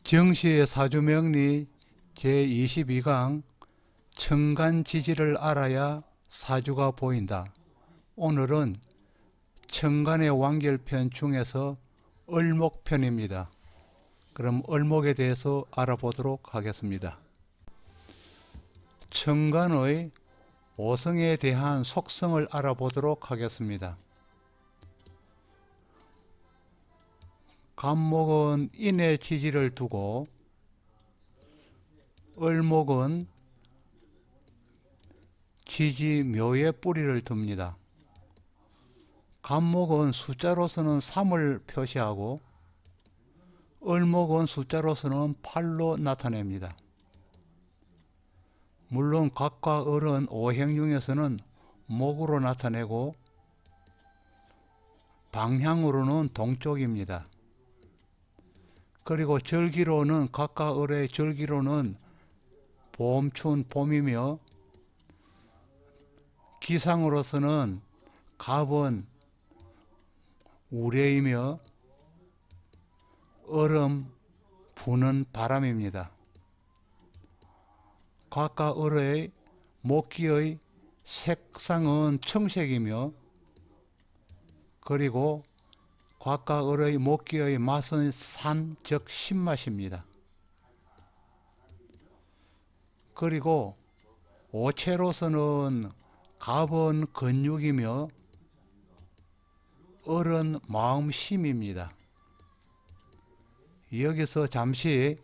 정시의 사주명리 제22강 천간지지를 알아야 사주가 보인다. 오늘은 천간의 완결편 중에서 을목편입니다. 그럼 을목에 대해서 알아보도록 하겠습니다. 천간의 오성에 대한 속성을 알아보도록 하겠습니다. 간목은 인의 지지를 두고 을목은 지지 묘의 뿌리를 둡니다. 간목은 숫자로서는 3을 표시하고 을목은 숫자로서는 8로 나타냅니다. 물론 갑과 을은 오행 중에서는 목으로 나타내고 방향으로는 동쪽입니다. 그리고 절기로는 갑과 을의 절기로는 봄춘 봄이며 기상으로서는 갑은 우레이며 을은 부는 바람입니다. 갑과 을의 목기의 색상은 청색이며 그리고 갑과 을의 목기의 맛은 산, 즉 신맛입니다. 그리고 오체로서는 갑은 근육이며 을은 마음심입니다. 여기서 잠시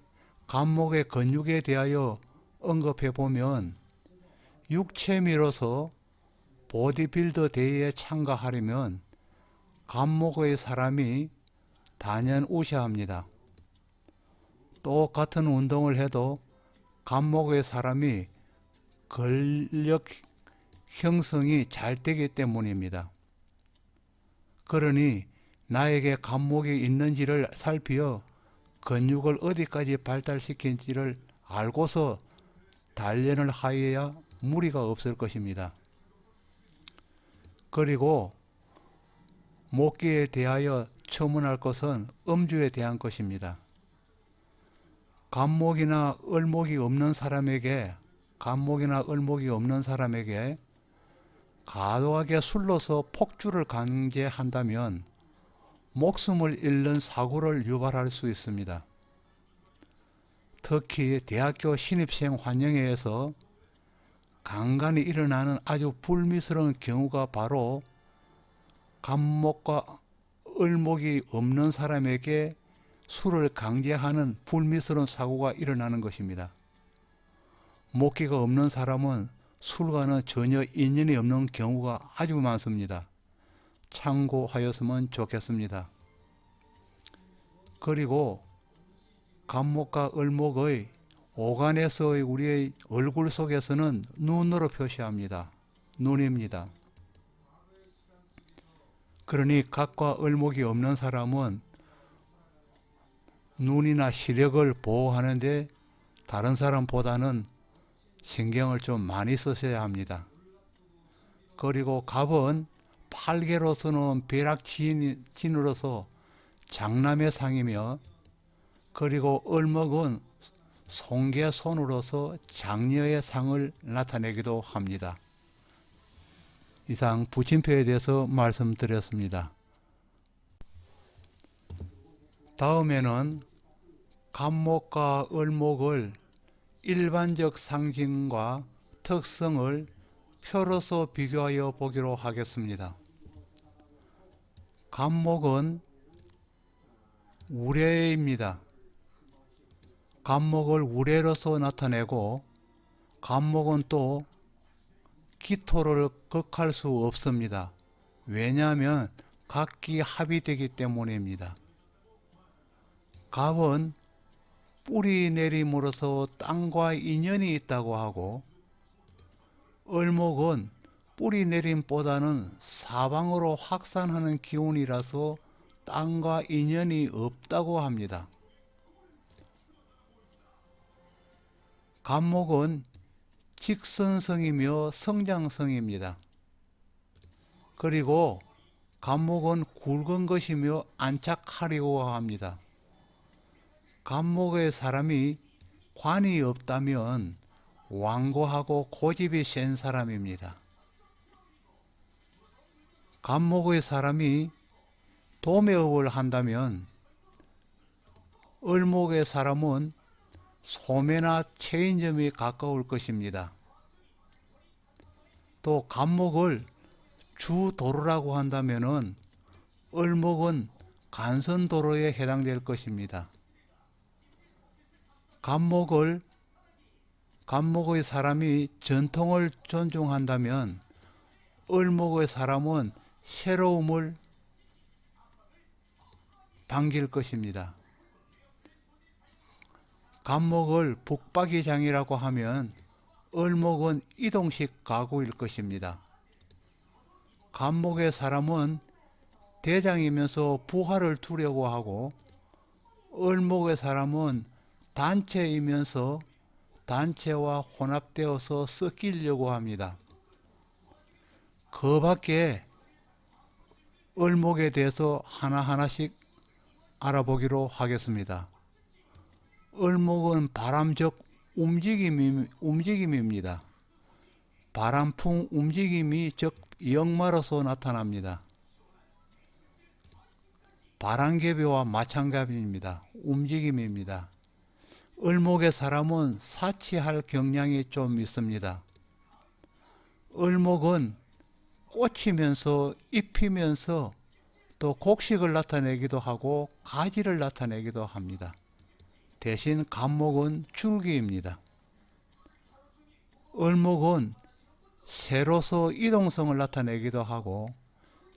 간목의 근육에 대하여 언급해 보면 육체미로서 보디빌더 대회에 참가하려면 간목의 사람이 단연우시합니다. 또 같은 운동을 해도 간목의 사람이 근력 형성이 잘 되기 때문입니다. 그러니 나에게 간목이 있는지를 살피어 근육을 어디까지 발달시킨지를 알고서 단련을 하여야 무리가 없을 것입니다. 그리고 목기에 대하여 첨언할 것은 음주에 대한 것입니다. 간목이나 을목이 없는 사람에게 과도하게 술로서 폭주를 강제한다면 목숨을 잃는 사고를 유발할 수 있습니다. 특히 대학교 신입생 환영회에서 간간히 일어나는 아주 불미스러운 경우가 바로 간목과 을목이 없는 사람에게 술을 강제하는 불미스러운 사고가 일어나는 것입니다. 목기가 없는 사람은 술과는 전혀 인연이 없는 경우가 아주 많습니다. 참고하였으면 좋겠습니다. 그리고 간목과 을목의 오간에서의 우리의 얼굴 속에서는 눈으로 표시합니다. 눈입니다. 그러니 갑과 을목이 없는 사람은 눈이나 시력을 보호하는데 다른 사람보다는 신경을 좀 많이 쓰셔야 합니다. 그리고 갑은 팔계로서는 벼락진으로서 장남의 상이며 그리고 을목은 송계손으로서 장녀의 상을 나타내기도 합니다. 이상 부침표에 대해서 말씀드렸습니다. 다음에는 간목과 을목을 일반적 상징과 특성을 표로서 비교하여 보기로 하겠습니다. 간목은 우레입니다. 간목을 우레로서 나타내고 간목은 또 기토를 극할 수 없습니다. 왜냐하면 각기 합이 되기 때문입니다. 갑은 뿌리 내림으로써 땅과 인연이 있다고 하고 을목은 뿌리 내림보다는 사방으로 확산하는 기운이라서 땅과 인연이 없다고 합니다. 간목은 직선성이며 성장성입니다. 그리고 간목은 굵은 것이며 안착하려고 합니다. 간목의 사람이 관이 없다면 완고하고 고집이 센 사람입니다. 간목의 사람이 도매업을 한다면 을목의 사람은 소매나 체인점이 가까울 것입니다. 또 간목을 주도로라고 한다면은 을목은 간선도로에 해당될 것입니다. 간목의 사람이 전통을 존중한다면 을목의 사람은 새로움을 반길 것입니다. 간목을 북박이장이라고 하면 을목은 이동식 가구일 것입니다. 간목의 사람은 대장이면서 부하를 두려고 하고 을목의 사람은 단체이면서 단체와 혼합되어서 섞이려고 합니다. 그 밖에 을목에 대해서 하나하나씩 알아보기로 하겠습니다. 을목은 바람적 움직임입니다. 바람풍 움직임이 즉 역마로서 나타납니다. 바람개비와 마찬가지입니다. 움직임입니다. 을목의 사람은 사치할 경향이 좀 있습니다. 을목은 꽂히면서 입히면서 또 곡식을 나타내기도 하고 가지를 나타내기도 합니다. 대신 간목은 줄기입니다. 을목은 새로서 이동성을 나타내기도 하고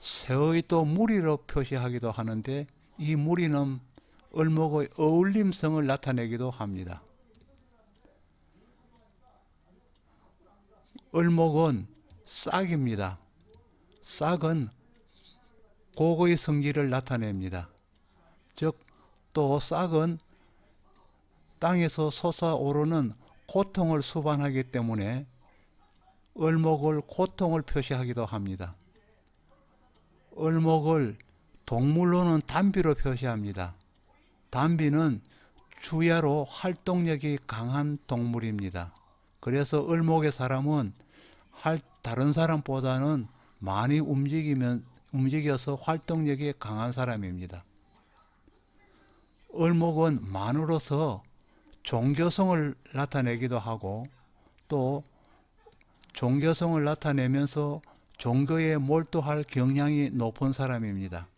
새의 또 무리로 표시하기도 하는데 이 무리는 을목의 어울림성을 나타내기도 합니다. 을목은 싹입니다. 싹은 곡의 성질을 나타냅니다. 즉 또 싹은 땅에서 솟아오르는 고통을 수반하기 때문에 을목을 고통을 표시하기도 합니다. 을목을 동물로는 단비로 표시합니다. 단비는 주야로 활동력이 강한 동물입니다. 그래서 을목의 사람은 다른 사람보다는 많이 움직여서 활동력이 강한 사람입니다. 을목은 만으로서 종교성을 나타내기도 하고 또 종교성을 나타내면서 종교에 몰두할 경향이 높은 사람입니다.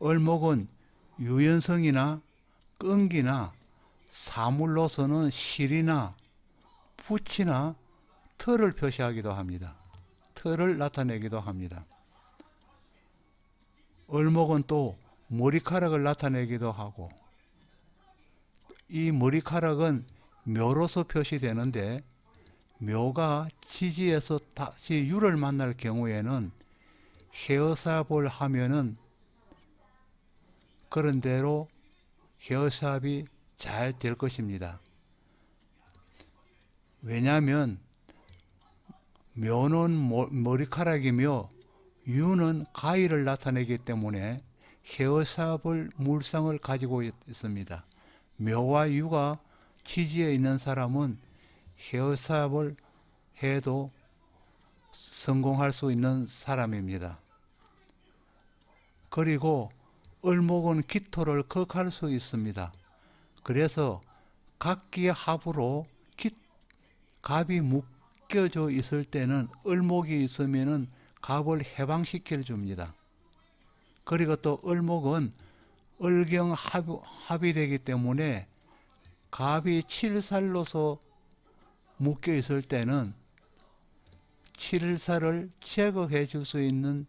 을목은 유연성이나 끈기나 사물로서는 실이나 붓이나 털을 표시하기도 합니다. 털을 나타내기도 합니다. 을목은 또 머리카락을 나타내기도 하고 이 머리카락은 묘로서 표시되는데 묘가 지지에서 다시 유를 만날 경우에는 헤어삽을 하면은 그런 대로 헤어삽이 잘 될 것입니다. 왜냐하면 묘는 머리카락이며 유는 가위를 나타내기 때문에 헤어삽을 물상을 가지고 있습니다. 묘와 유가 지지에 있는 사람은 헤어삽을 해도 성공할 수 있는 사람입니다. 그리고 을목은 기토를 극할 수 있습니다. 그래서 각기의 합으로 갑이 묶여져 있을 때는 을목이 있으면은 갑을 해방시켜 줍니다. 그리고 또 을목은 을경 합이 되기 때문에 갑이 7살로서 묶여 있을 때는 7살을 제거해 줄 수 있는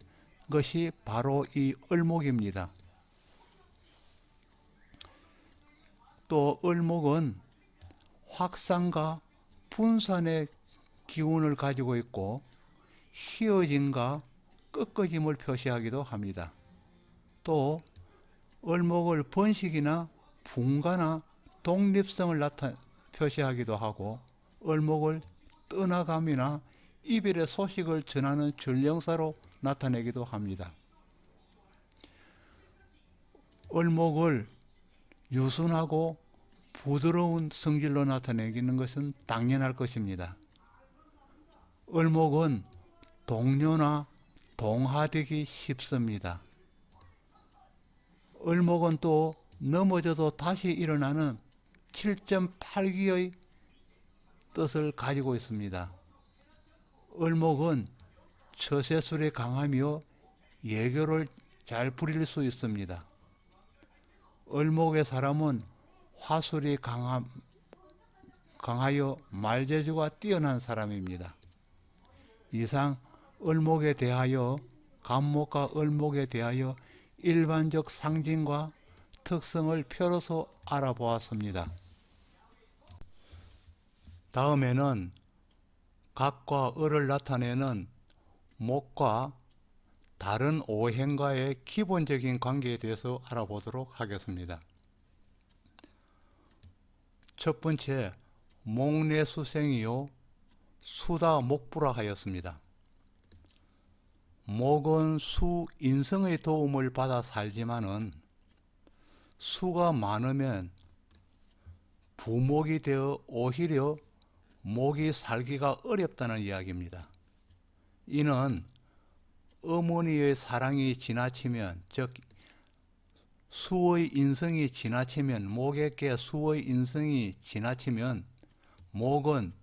것이 바로 이 을목입니다. 또 을목은 확산과 분산의 기운을 가지고 있고 희어짐과 꺾어짐을 표시하기도 합니다. 또 을목을 번식이나 분가나 독립성을 표시하기도 하고 을목을 떠나감이나 이별의 소식을 전하는 전령사로 나타내기도 합니다. 을목을 유순하고 부드러운 성질로 나타내기는 것은 당연할 것입니다. 을목은 동료나 동하되기 쉽습니다. 을목은 또 넘어져도 다시 일어나는 7.8기의 뜻을 가지고 있습니다. 을목은 처세술에 강하며 예교를 잘 부릴 수 있습니다. 을목의 사람은 화술이 강하여 말재주가 뛰어난 사람입니다. 이상 을목에 대하여 간목과 을목에 대하여 일반적 상징과 특성을 표로서 알아보았습니다. 다음에는 갑과 을을 나타내는 목과 다른 오행과의 기본적인 관계에 대해서 알아보도록 하겠습니다. 첫 번째, 목내수생이요 수다 목부라 하였습니다. 목은 수 인성의 도움을 받아 살지만은 수가 많으면 부목이 되어 오히려 목이 살기가 어렵다는 이야기입니다. 이는 어머니의 사랑이 지나치면, 즉 수의 인성이 지나치면, 목에게 수의 인성이 지나치면 목은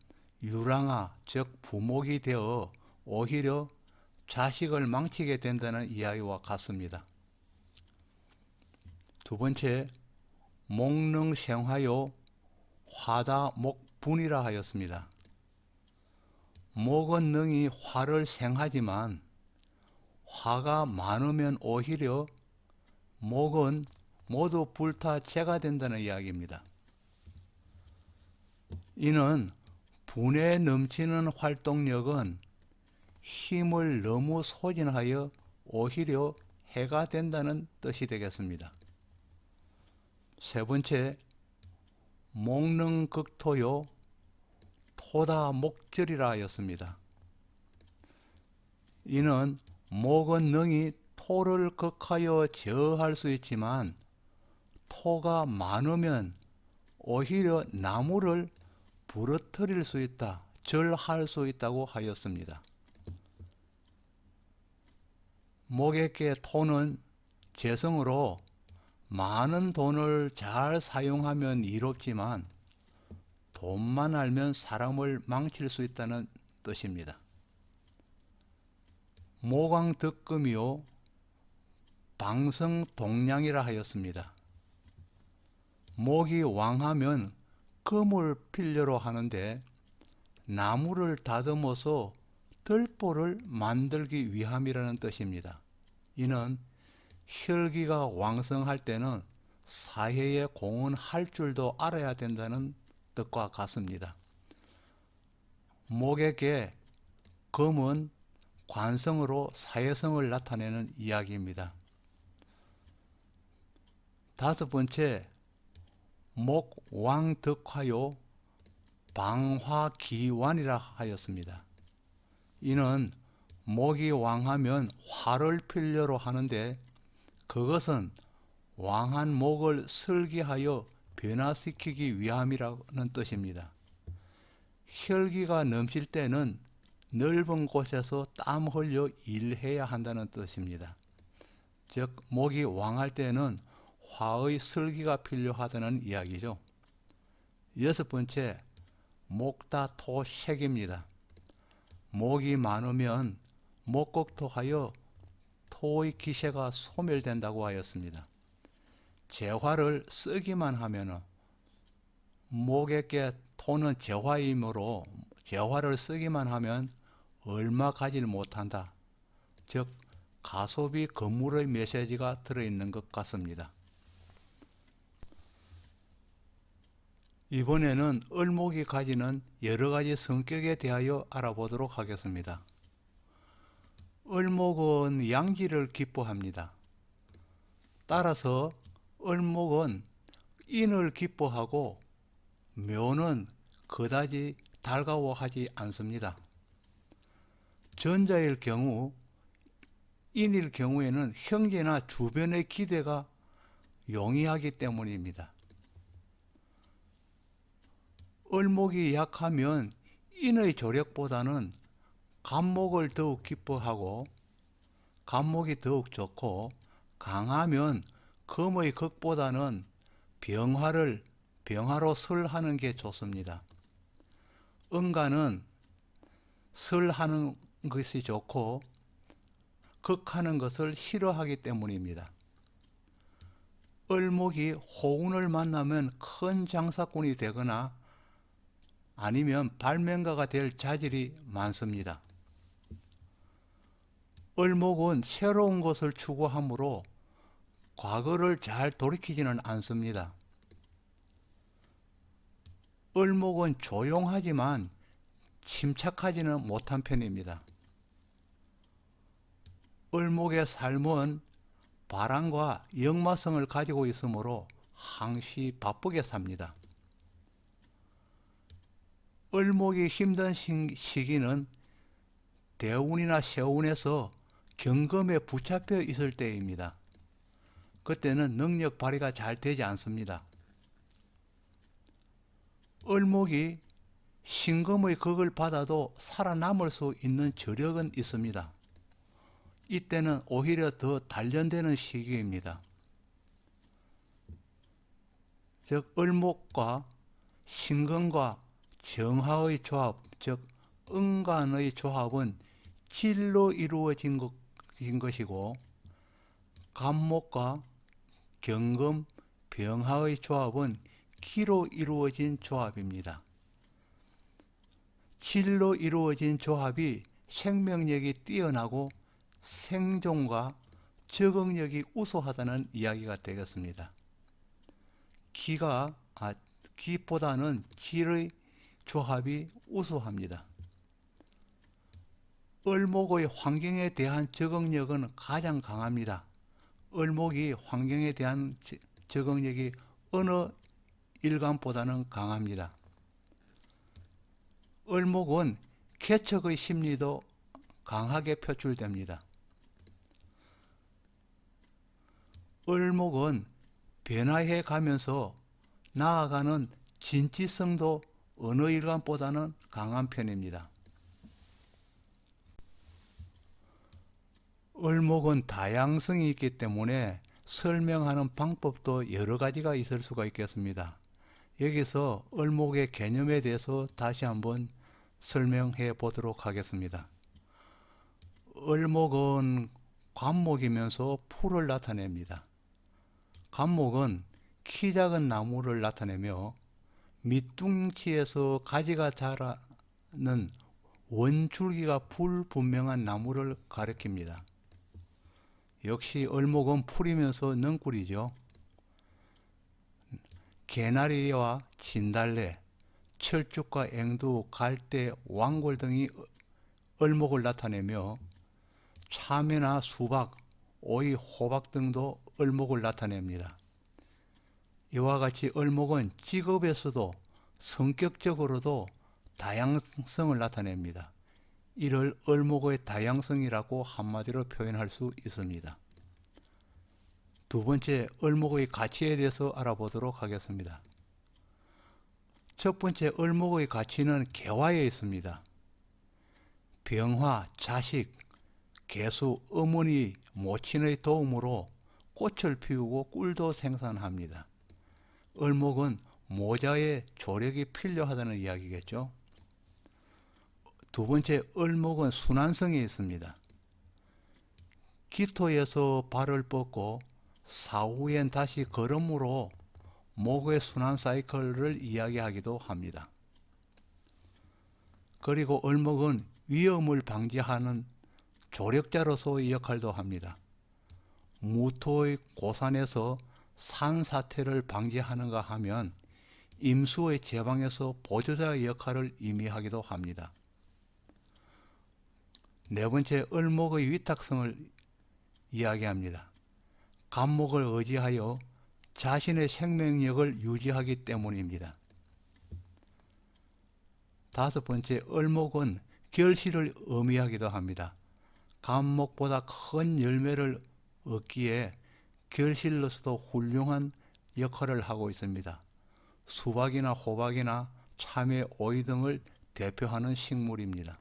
유랑아, 즉 부목이 되어 오히려 자식을 망치게 된다는 이야기와 같습니다. 두 번째, 목능생화요 화다 목분이라 하였습니다. 목은 능히 화를 생하지만 화가 많으면 오히려 목은 모두 불타 재가 된다는 이야기입니다. 이는 분에 넘치는 활동력은 힘을 너무 소진하여 오히려 해가 된다는 뜻이 되겠습니다. 세 번째, 목능극토요 토다 목절이라 하였습니다. 이는 목은 능히 토를 극하여 제어할 수 있지만 토가 많으면 오히려 나무를 부러뜨릴 수 있다, 절할 수 있다고 하였습니다. 목에게 토는 재성으로 많은 돈을 잘 사용하면 이롭지만 돈만 알면 사람을 망칠 수 있다는 뜻입니다. 모광덕금이요 방성동량이라 하였습니다. 목이 왕하면 금을 필요로 하는데 나무를 다듬어서 들보를 만들기 위함이라는 뜻입니다. 이는 혈기가 왕성할 때는 사회에 공헌할 줄도 알아야 된다는 뜻과 같습니다. 목에게 금은 관성으로 사회성을 나타내는 이야기입니다. 다섯 번째, 목왕덕화요 방화기완이라 하였습니다. 이는 목이 왕하면 화를 필요로 하는데 그것은 왕한 목을 설기하여 변화시키기 위함이라는 뜻입니다. 혈기가 넘칠 때는 넓은 곳에서 땀 흘려 일해야 한다는 뜻입니다. 즉 목이 왕할 때는 화의 설기가 필요하다는 이야기죠. 여섯 번째, 목다토색입니다. 목이 많으면 목극토하여 토의 기세가 소멸된다고 하였습니다. 재화를 쓰기만 하면 목에게 토는 재화이므로 재화를 쓰기만 하면 얼마 가지를 못한다. 즉 가소비 건물의 메시지가 들어있는 것 같습니다. 이번에는 을목이 가지는 여러가지 성격에 대하여 알아보도록 하겠습니다. 을목은 양지를 기뻐합니다. 따라서 을목은 인을 기뻐하고 묘는 그다지 달가워하지 않습니다. 전자일 경우, 인일 경우에는 형제나 주변의 기대가 용이하기 때문입니다. 을목이 약하면 인의 조력보다는 간목을 더욱 기뻐하고, 간목이 더욱 좋고, 강하면 금의 극보다는 병화로 설하는 게 좋습니다. 은간은 설하는 것이 좋고 극하는 것을 싫어하기 때문입니다. 을목이 호운을 만나면 큰 장사꾼이 되거나 아니면 발명가가 될 자질이 많습니다. 을목은 새로운 것을 추구하므로 과거를 잘 돌이키지는 않습니다. 을목은 조용하지만 침착하지는 못한 편입니다. 을목의 삶은 바람과 역마성을 가지고 있으므로 항시 바쁘게 삽니다. 을목이 힘든 시기는 대운이나 세운에서 경금에 붙잡혀 있을 때입니다. 그때는 능력 발휘가 잘 되지 않습니다. 을목이 신금의 극을 받아도 살아남을 수 있는 저력은 있습니다. 이때는 오히려 더 단련되는 시기입니다. 즉 을목과 신금과 정화의 조합, 즉 은간의 조합은 질로 이루어진 것이고, 간목과 경금, 병화의 조합은 기로 이루어진 조합입니다. 질로 이루어진 조합이 생명력이 뛰어나고 생존과 적응력이 우수하다는 이야기가 되겠습니다. 기보다는 질의 조합이 우수합니다. 을목의 환경에 대한 적응력은 가장 강합니다. 을목이 환경에 대한 적응력이 어느 일간보다는 강합니다. 을목은 개척의 심리도 강하게 표출됩니다. 을목은 변화해 가면서 나아가는 진취성도 어느 일간보다는 강한 편입니다. 을목은 다양성이 있기 때문에 설명하는 방법도 여러 가지가 있을 수가 있겠습니다. 여기서 을목의 개념에 대해서 다시 한번 설명해 보도록 하겠습니다. 을목은 관목이면서 풀을 나타냅니다. 간목은 키 작은 나무를 나타내며 밑둥치에서 가지가 자라는 원줄기가 불분명한 나무를 가리킵니다. 역시 을목은 풀이면서 넝꿀이죠. 개나리와 진달래, 철쭉과 앵두, 갈대, 왕골 등이 을목을 나타내며 참외나 수박, 오이, 호박 등도 을목을 나타냅니다. 이와 같이 을목은 직업에서도 성격적으로도 다양성을 나타냅니다. 이를 을목의 다양성이라고 한마디로 표현할 수 있습니다. 두 번째, 을목의 가치에 대해서 알아보도록 하겠습니다. 첫 번째, 을목의 가치는 개화에 있습니다. 병화, 자식, 개수, 어머니, 모친의 도움으로 꽃을 피우고 꿀도 생산합니다. 을목은 모자의 조력이 필요하다는 이야기겠죠. 두 번째, 을목은 순환성이 있습니다. 기토에서 발을 뻗고 사후엔 다시 걸음으로 목의 순환 사이클을 이야기하기도 합니다. 그리고 을목은 위험을 방지하는 조력자로서의 역할도 합니다. 무토의 고산에서 산사태를 방지하는가 하면 임수의 제방에서 보조자의 역할을 의미하기도 합니다. 네 번째, 을목의 위탁성을 이야기합니다. 간목을 의지하여 자신의 생명력을 유지하기 때문입니다. 다섯 번째, 을목은 결실을 의미하기도 합니다. 간목보다 큰 열매를 얻기에 결실로서도 훌륭한 역할을 하고 있습니다. 수박이나 호박이나 참외, 오이 등을 대표하는 식물입니다.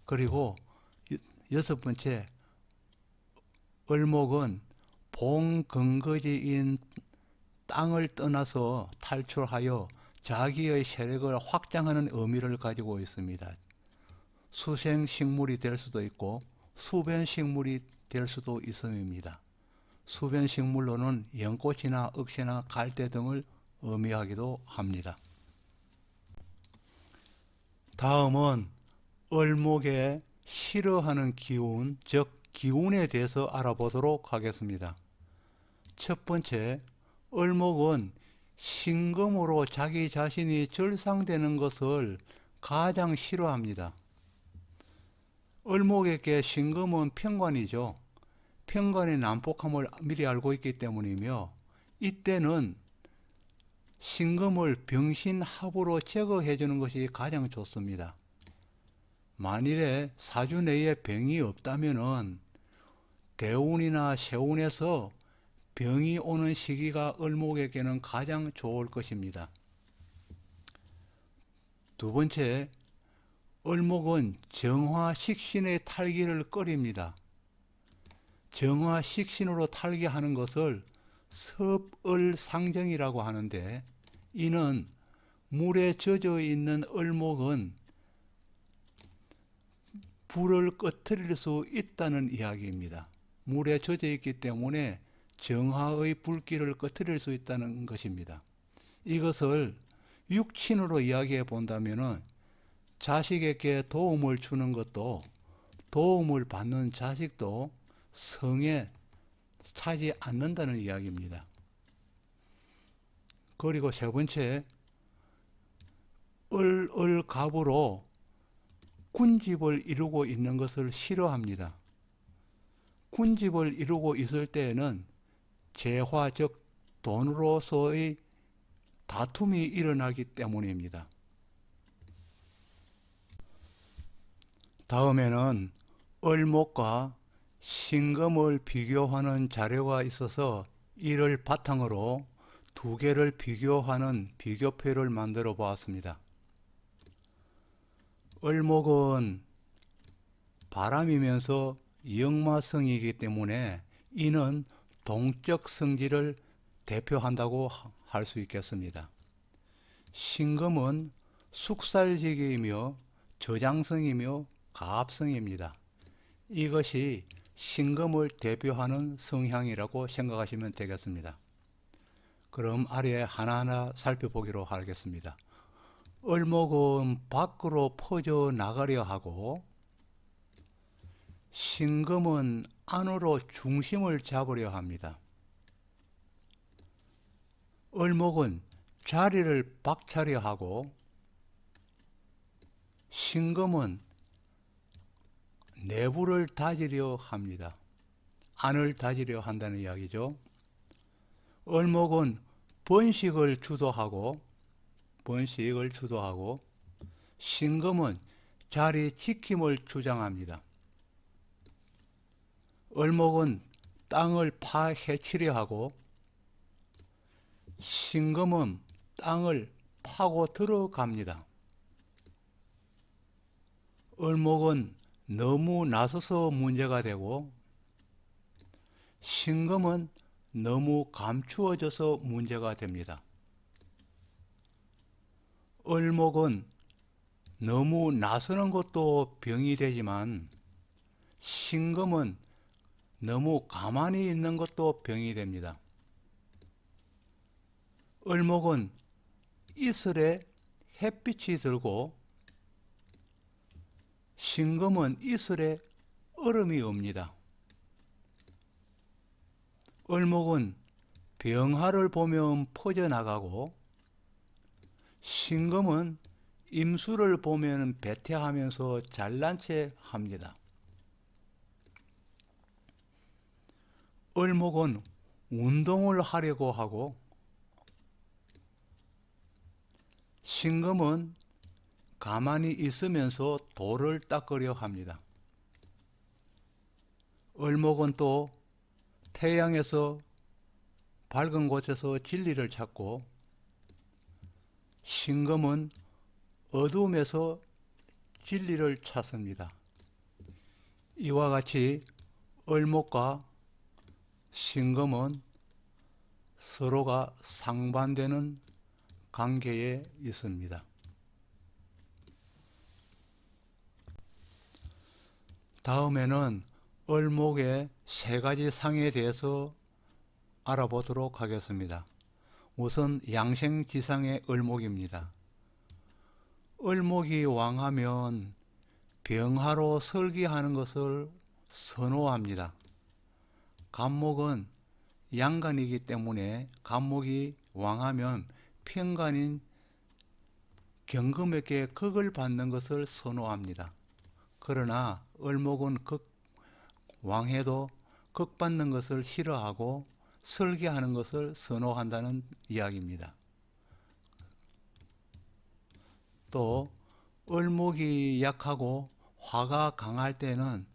그리고 여섯 번째, 을목은 봉근거지인 땅을 떠나서 탈출하여 자기의 세력을 확장하는 의미를 가지고 있습니다. 수생식물이 될 수도 있고 수변식물이 될 수도 있음입니다. 수변식물로는 연꽃이나 억새나 갈대 등을 의미하기도 합니다. 다음은 을목의 싫어하는 기운, 즉 기운에 대해서 알아보도록 하겠습니다. 첫 번째, 을목은 신금으로 자기 자신이 절상되는 것을 가장 싫어합니다. 을목에게 신금은 편관이죠. 편관의 난폭함을 미리 알고 있기 때문이며, 이때는 신금을 병신합으로 제거해 주는 것이 가장 좋습니다. 만일에 사주 내에 병이 없다면은 대운이나 세운에서 병이 오는 시기가 을목에게는 가장 좋을 것입니다. 두 번째, 을목은 정화식신의 탈기를 꺼립니다. 정화식신으로 탈기하는 것을 섭을상정이라고 하는데, 이는 물에 젖어 있는 을목은 불을 꺼트릴 수 있다는 이야기입니다. 물에 젖어 있기 때문에 정화의 불길을 꺼트릴 수 있다는 것입니다. 이것을 육친으로 이야기해 본다면 자식에게 도움을 주는 것도, 도움을 받는 자식도 성에 차지 않는다는 이야기입니다. 그리고 세 번째, 을갑으로 군집을 이루고 있는 것을 싫어합니다. 군집을 이루고 있을 때에는 재화, 즉 돈으로서의 다툼이 일어나기 때문입니다. 다음에는 을목과 신금을 비교하는 자료가 있어서 이를 바탕으로 두 개를 비교하는 비교표를 만들어 보았습니다. 을목은 바람이면서 역마성이기 때문에 이는 동적 성질을 대표한다고 할 수 있겠습니다. 신금은 숙살지기이며 저장성이며 가압성입니다. 이것이 신금을 대표하는 성향이라고 생각하시면 되겠습니다. 그럼 아래 하나하나 살펴보기로 하겠습니다. 을목은 밖으로 퍼져 나가려 하고, 신금은 안으로 중심을 잡으려 합니다. 을목은 자리를 박차려 하고, 신금은 내부를 다지려 합니다. 안을 다지려 한다는 이야기죠. 을목은 번식을 주도하고, 신금은 자리 지킴을 주장합니다. 을목은 땅을 파헤치려 하고, 신금은 땅을 파고 들어갑니다. 을목은 너무 나서서 문제가 되고, 신금은 너무 감추어져서 문제가 됩니다. 을목은 너무 나서는 것도 병이 되지만, 신금은 너무 가만히 있는 것도 병이 됩니다. 을목은 이슬에 햇빛이 들고, 신금은 이슬에 얼음이 옵니다. 을목은 병화를 보면 퍼져나가고, 신금은 임수를 보면 배태하면서 잘난 체 합니다. 을목은 운동을 하려고 하고, 신금은 가만히 있으면서 돌을 닦으려 합니다. 을목은 또 태양에서 밝은 곳에서 진리를 찾고, 신금은 어두움에서 진리를 찾습니다. 이와 같이 을목과 신금은 서로가 상반되는 관계에 있습니다. 다음에는 을목의 세 가지 상에 대해서 알아보도록 하겠습니다. 우선 양생지상의 을목입니다. 을목이 왕하면 병화로 설기하는 것을 선호합니다. 간목은 양간이기 때문에 간목이 왕하면 편간인 경금에게 극을 받는 것을 선호합니다. 그러나 을목은 왕해도 극받는 것을 싫어하고 설계하는 것을 선호한다는 이야기입니다. 또 을목이 약하고 화가 강할 때는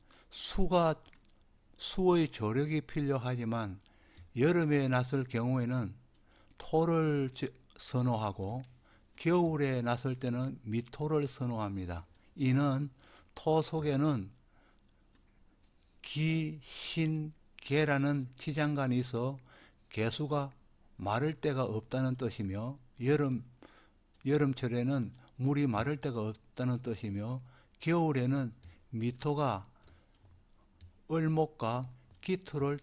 수의 조력이 필요하지만 여름에 나설 경우에는 토를 선호하고 겨울에 나설 때는 미토를 선호합니다. 이는 토 속에는 기, 신, 개라는 지장간이 있어 개수가 마를 데가 없다는 뜻이며 여름철에는 물이 마를 데가 없다는 뜻이며 겨울에는 미토가 을목과 기토를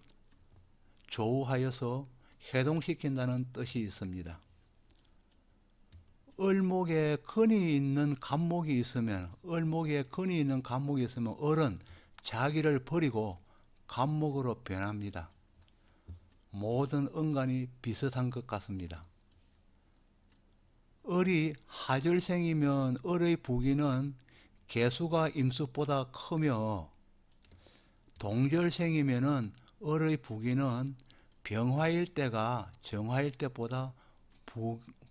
조우하여서 해동시킨다는 뜻이 있습니다. 을목에 근이 있는 간목이 있으면 을은 자기를 버리고 간목으로 변합니다. 모든 은간이 비슷한 것 같습니다. 을이 하절생이면 을의 부기는 개수가 임수보다 크며 동절생이면 을의 부기는 병화일 때가 정화일 때보다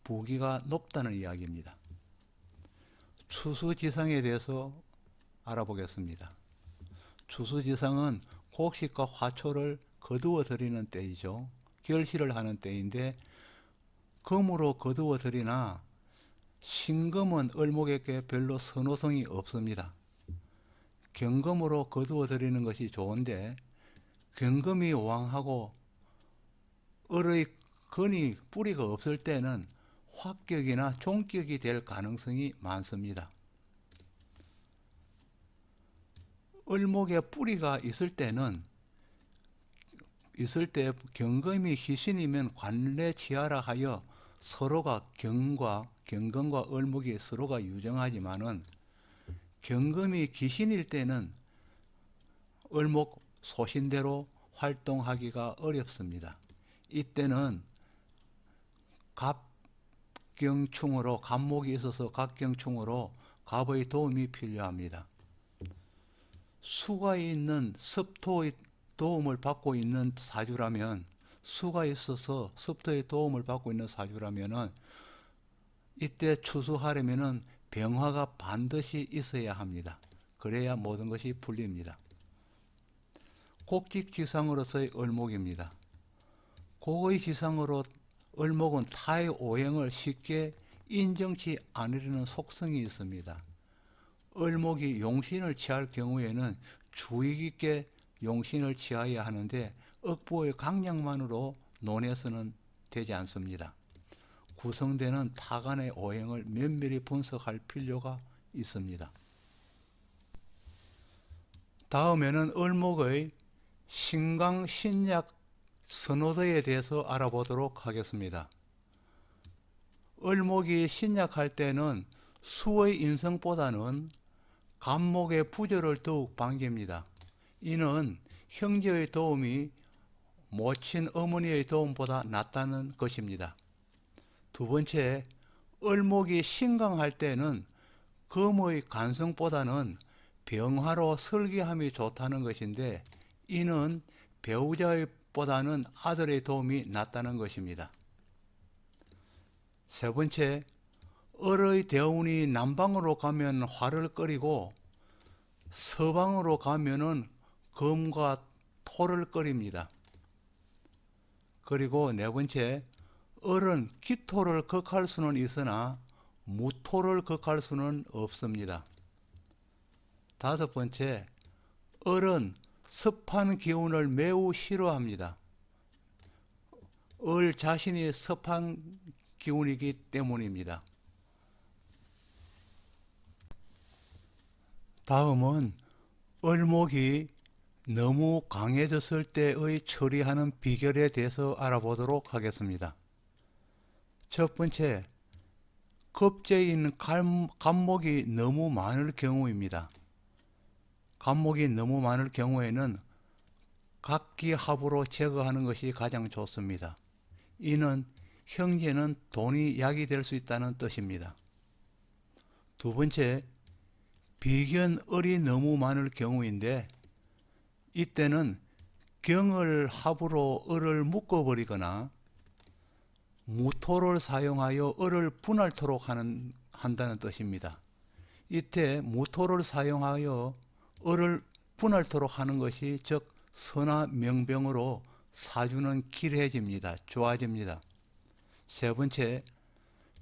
부기가 높다는 이야기입니다. 추수지상에 대해서 알아보겠습니다. 추수지상은 곡식과 화초를 거두어 들이는 때이죠. 결실을 하는 때인데 금으로 거두어 들이나 신금은 을목에게 별로 선호성이 없습니다. 경금으로 거두어 들이는 것이 좋은데 경금이 왕하고 을의 근이 뿌리가 없을 때는 화격이나 종격이 될 가능성이 많습니다. 을목에 뿌리가 있을 때 경금이 희신이면 관례치하라 하여 서로가 경금과 을목이 서로가 유정하지만은 경금이 기신일 때는 을목 소신대로 활동하기가 어렵습니다. 이때는 갑경충으로 간목이 있어서 갑경충으로 갑의 도움이 필요합니다. 수가 있는 습토의 도움을 받고 있는 사주라면 수가 있어서 습토의 도움을 받고 있는 사주라면은 이때 추수하려면은 병화가 반드시 있어야 합니다. 그래야 모든 것이 풀립니다. 곡직지상으로서의 을목입니다. 곡의 지상으로 을목은 타의 오행을 쉽게 인정치 않으려는 속성이 있습니다. 을목이 용신을 취할 경우에는 주의 깊게 용신을 취하여야 하는데 억부의 강약만으로 논해서는 되지 않습니다. 구성되는 타간의 오행을 면밀히 분석할 필요가 있습니다. 다음에는 을목의 신강 신약 선호도에 대해서 알아보도록 하겠습니다. 을목이 신약할 때는 수의 인성보다는 간목의 부조를 더욱 반깁니다. 이는 형제의 도움이 모친 어머니의 도움보다 낫다는 것입니다. 두 번째, 을목이 신강할 때는 금의 간성보다는 병화로 설계함이 좋다는 것인데 이는 배우자의 보다는 아들의 도움이 낫다는 것입니다. 세 번째, 을의 대운이 남방으로 가면 화를 끓이고 서방으로 가면은 금과 토를 끓입니다. 그리고 네 번째, 을은 기토를 극할 수는 있으나 무토를 극할 수는 없습니다. 다섯 번째, 을은 습한 기운을 매우 싫어합니다. 을 자신이 습한 기운이기 때문입니다. 다음은 을목이 너무 강해졌을 때의 처리하는 비결에 대해서 알아보도록 하겠습니다. 첫 번째, 급제에 있는 간목이 너무 많을 경우입니다. 간목이 너무 많을 경우에는 각기합으로 제거하는 것이 가장 좋습니다. 이는 형제는 돈이 약이 될 수 있다는 뜻입니다. 두 번째, 비견 을이 너무 많을 경우인데 이때는 경을 합으로 을을 묶어버리거나 무토를 사용하여 을을 분할토록 한다는 뜻입니다. 이때 무토를 사용하여 을을 분할토록 하는 것이 즉 선화명병으로 사주는 길해집니다. 좋아집니다. 세 번째,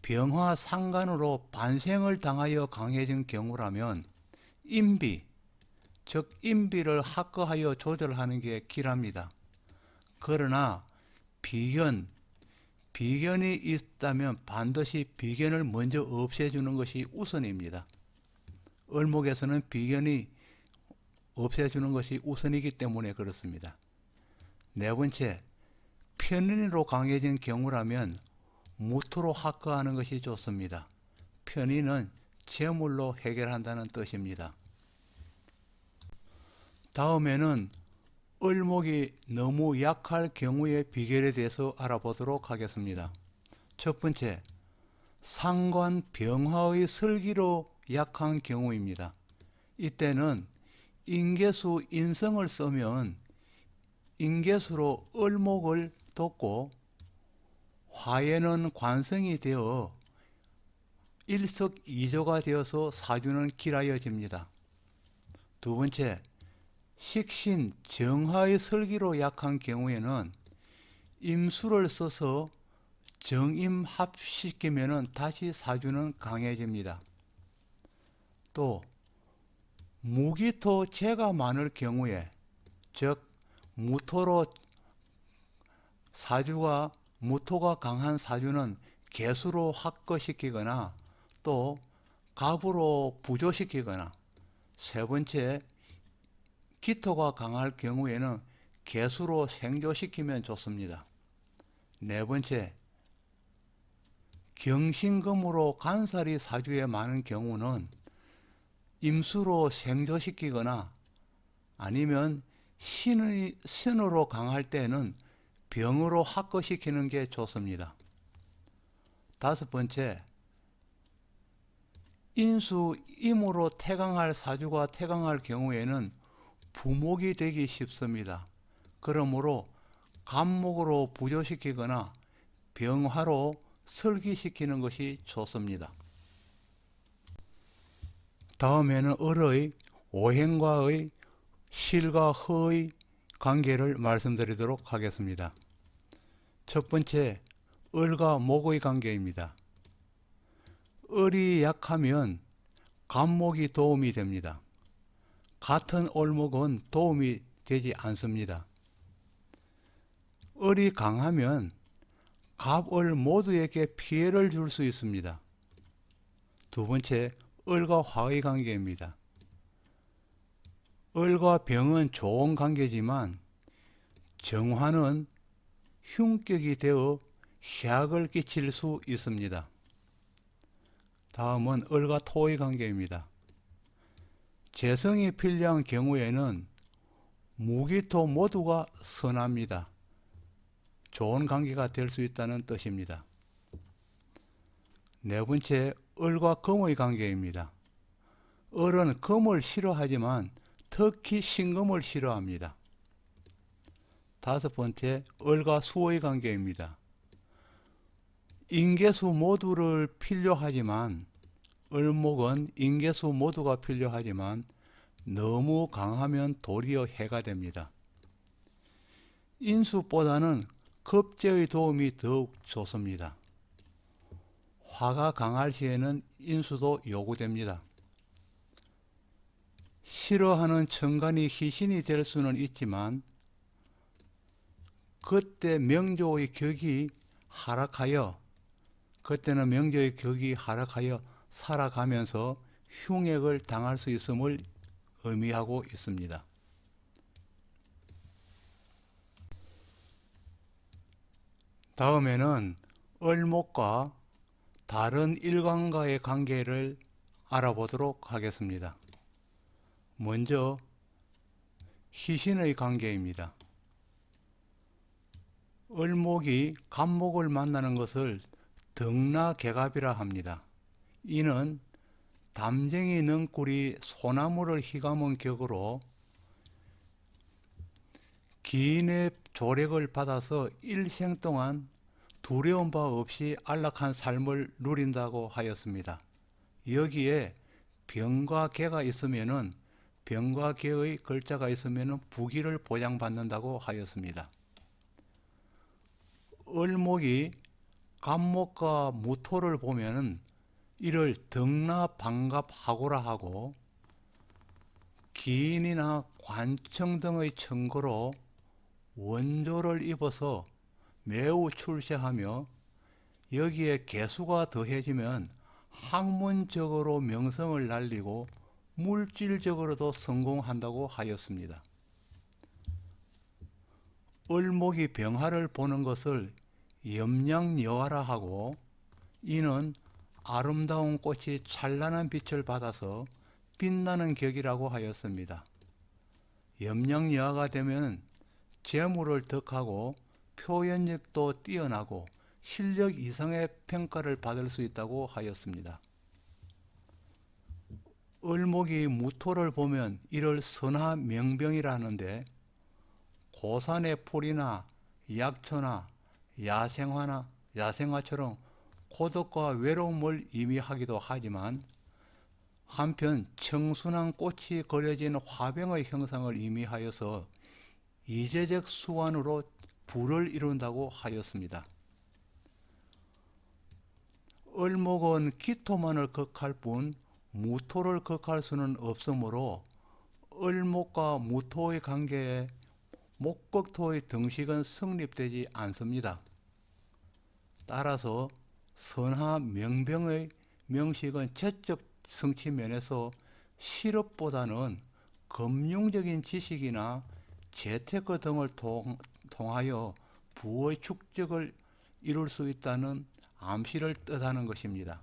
병화상간으로 반생을 당하여 강해진 경우라면 인비, 즉 인비를 합거하여 조절하는 게 길합니다. 그러나 비견이 있다면 반드시 비견을 먼저 없애주는 것이 우선입니다. 을목에서는 비견이 없애주는 것이 우선이기 때문에 그렇습니다. 네 번째, 편인으로 강해진 경우라면 무토로 합거하는 것이 좋습니다. 편인은 재물로 해결한다는 뜻입니다. 다음에는 을목이 너무 약할 경우의 비결에 대해서 알아보도록 하겠습니다. 첫 번째, 상관 병화의 설기로 약한 경우입니다. 이때는 인계수 인성을 쓰면 인계수로 을목을 돕고 화에는 관성이 되어 일석이조가 되어서 사주는 길하여집니다. 두 번째, 식신 정화의 설기로 약한 경우에는 임수를 써서 정임합시키면 다시 사주는 강해집니다. 또 무기토 재가 많을 경우에 즉 무토로 사주가 무토가 강한 사주는 개수로 합거시키거나 또 갑으로 부조시키거나 세 번째 기토가 강할 경우에는 개수로 생조시키면 좋습니다. 네 번째, 경신금으로 간살이 사주에 많은 경우는 임수로 생조시키거나 아니면 신으로 강할 때는 병으로 합거시키는 게 좋습니다. 다섯 번째, 인수임으로 태강할 사주가 태강할 경우에는 부목이 되기 쉽습니다. 그러므로 간목으로 부조시키거나 병화로 설기시키는 것이 좋습니다. 다음에는 을의 오행과의 실과 허의 관계를 말씀드리도록 하겠습니다. 첫 번째, 을과 목의 관계입니다. 을이 약하면 간목이 도움이 됩니다. 같은 을목은 도움이 되지 않습니다. 을이 강하면 갑을 모두에게 피해를 줄 수 있습니다. 두 번째, 을과 화의 관계입니다. 을과 병은 좋은 관계지만 정화는 흉격이 되어 해악을 끼칠 수 있습니다. 다음은 을과 토의 관계입니다. 재성이 필요한 경우에는 무기토 모두가 선합니다. 좋은 관계가 될 수 있다는 뜻입니다. 네 번째, 을과 금의 관계입니다. 을은 금을 싫어하지만 특히 신금을 싫어합니다. 다섯 번째, 을과 수의 관계입니다. 인계수 모두를 필요하지만 을목은 인계수 모두가 필요하지만 너무 강하면 도리어 해가 됩니다. 인수보다는 급제의 도움이 더욱 좋습니다. 화가 강할 시에는 인수도 요구됩니다. 싫어하는 천간이 희신이 될 수는 있지만 그때 명조의 격이 하락하여 그때는 명조의 격이 하락하여 살아가면서 흉액을 당할 수 있음을 의미하고 있습니다. 다음에는 을목과 다른 일간과의 관계를 알아보도록 하겠습니다. 먼저 희신의 관계입니다. 을목이 간목을 만나는 것을 등나개갑이라 합니다. 이는 담쟁이 능굴이 소나무를 휘감은 격으로 기인의 조력을 받아서 일생 동안 두려운 바 없이 안락한 삶을 누린다고 하였습니다. 여기에 병과 개가 있으면은 병과 개의 글자가 있으면은 부귀를 보장받는다고 하였습니다. 을목이 간목과 무토를 보면은 이를 등나방갑하고라 하고 기인이나 관청 등의 청거로 원조를 입어서 매우 출세하며 여기에 개수가 더해지면 학문적으로 명성을 날리고 물질적으로도 성공한다고 하였습니다. 을목이 병화를 보는 것을 염량여화라 하고 이는 아름다운 꽃이 찬란한 빛을 받아서 빛나는 격이라고 하였습니다. 염량여화가 되면 재물을 덕하고 표현력도 뛰어나고 실력 이상의 평가를 받을 수 있다고 하였습니다. 을목이 무토를 보면 이를 선하명병이라 하는데 고산의 풀이나 약초나 야생화처럼 고독과 외로움을 의미하기도 하지만 한편 청순한 꽃이 그려진 화병의 형상을 의미하여서 이제적 수완으로 부를 이룬다고 하였습니다. 을목은 기토만을 극할 뿐 무토를 극할 수는 없으므로 을목과 무토의 관계에 목극토의 등식은 성립되지 않습니다. 따라서 선하명병의 명식은 재적 성취 면에서 실업보다는 금융적인 지식이나 재테크 등을 통하여 부의 축적을 이룰 수 있다는 암시를 뜻하는 것입니다.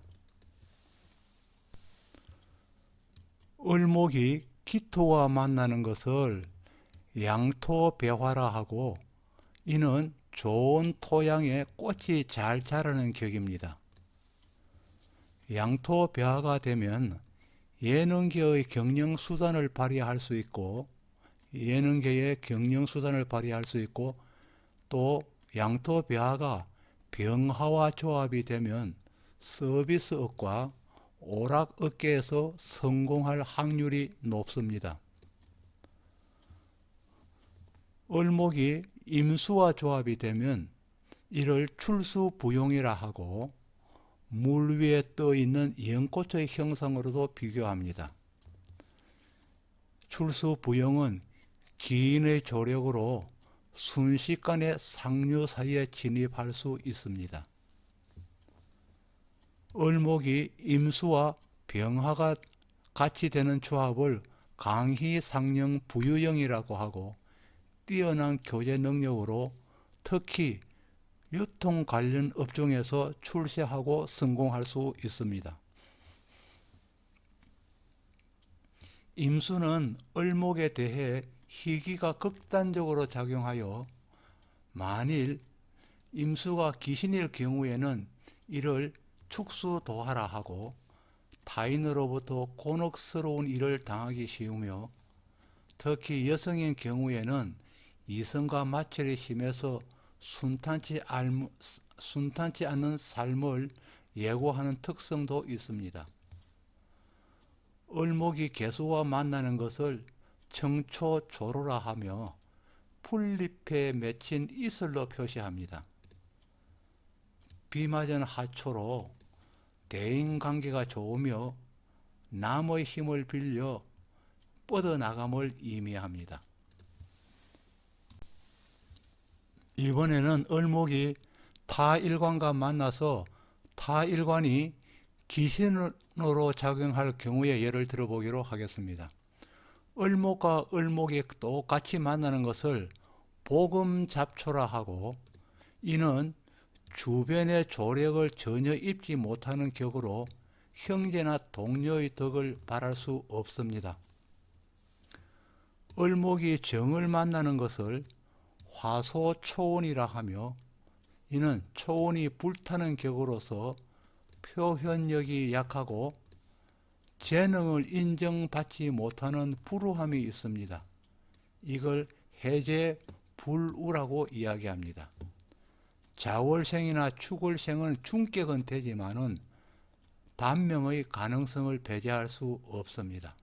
을목이 기토와 만나는 것을 양토배화라 하고 이는 좋은 토양에 꽃이 잘 자라는 격입니다. 양토배화가 되면 예능계의 경영수단을 발휘할 수 있고 또 양토배화가 병화와 조합이 되면 서비스업과 오락업계에서 성공할 확률이 높습니다. 을목이 임수와 조합이 되면 이를 출수부용이라 하고 물 위에 떠 있는 연꽃의 형상으로도 비교합니다. 출수부용은 기인의 조력으로 순식간에 상류 사이에 진입할 수 있습니다. 을목이 임수와 병화가 같이 되는 조합을 강희상령 부유형이라고 하고 뛰어난 교제 능력으로 특히 유통 관련 업종에서 출세하고 성공할 수 있습니다. 임수는 을목에 대해 희기가 극단적으로 작용하여 만일 임수가 귀신일 경우에는 이를 축수도하라 하고 타인으로부터 곤혹스러운 일을 당하기 쉬우며 특히 여성인 경우에는 이성과 마찰이 심해서 순탄치 않는 삶을 예고하는 특성도 있습니다. 을목이 개수와 만나는 것을 청초조로라 하며 풀잎에 맺힌 이슬로 표시합니다. 비맞은 하초로 대인관계가 좋으며 남의 힘을 빌려 뻗어나감을 의미합니다. 이번에는 을목이 타일관과 만나서 타일관이 기신으로 작용할 경우의 예를 들어보기로 하겠습니다. 을목과 을목이 똑같이 만나는 것을 복음잡초라 하고, 이는 주변의 조력을 전혀 입지 못하는 격으로 형제나 동료의 덕을 바랄 수 없습니다. 을목이 정을 만나는 것을 화소초원이라 하며, 이는 초원이 불타는 격으로서 표현력이 약하고 재능을 인정받지 못하는 불우함이 있습니다. 이걸 해제불우라고 이야기합니다. 자월생이나 축월생은 중격은 되지만은 단명의 가능성을 배제할 수 없습니다.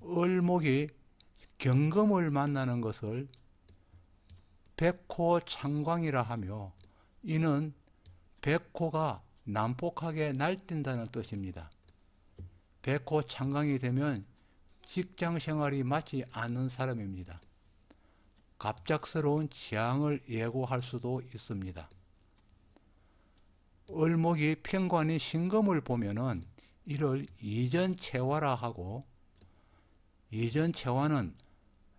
을목이 경금을 만나는 것을 백호창광이라 하며, 이는 백호가 난폭하게 날뛴다는 뜻입니다. 백호창광이 되면 직장생활이 맞지 않는 사람입니다. 갑작스러운 재앙을 예고할 수도 있습니다. 을목이 편관인 신금을 보면은 이를 이전채화라 하고, 이전채화는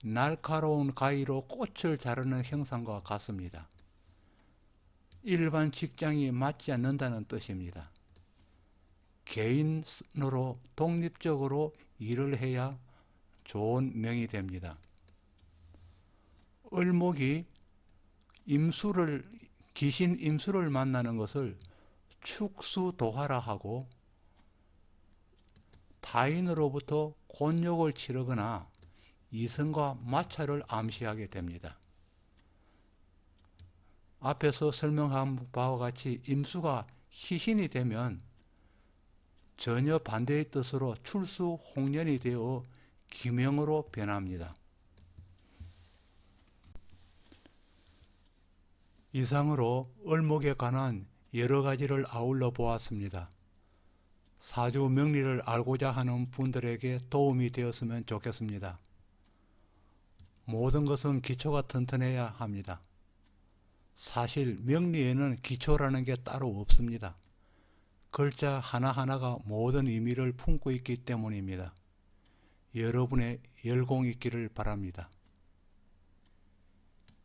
날카로운 가위로 꽃을 자르는 형상과 같습니다. 일반 직장이 맞지 않는다는 뜻입니다. 개인으로 독립적으로 일을 해야 좋은 명이 됩니다. 을목이 기신 임수를 만나는 것을 축수도화라 하고, 타인으로부터 곤욕을 치르거나 이성과 마찰을 암시하게 됩니다. 앞에서 설명한 바와 같이 임수가 희신이 되면 전혀 반대의 뜻으로 출수홍련이 되어 기명으로 변합니다. 이상으로 을목에 관한 여러 가지를 아울러 보았습니다. 사주 명리를 알고자 하는 분들에게 도움이 되었으면 좋겠습니다. 모든 것은 기초가 튼튼해야 합니다. 사실 명리에는 기초라는 게 따로 없습니다. 글자 하나하나가 모든 의미를 품고 있기 때문입니다. 여러분의 열공이 있기를 바랍니다.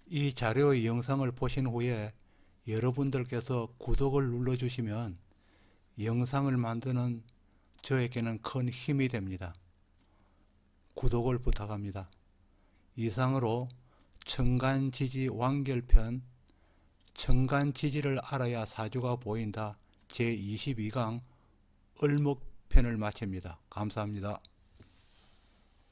이 자료의 영상을 보신 후에 여러분들께서 구독을 눌러주시면 영상을 만드는 저에게는 큰 힘이 됩니다. 구독을 부탁합니다. 이상으로 천간지지 완결편, 천간지지를 알아야 사주가 보인다 제22강 을목편을 마칩니다. 감사합니다.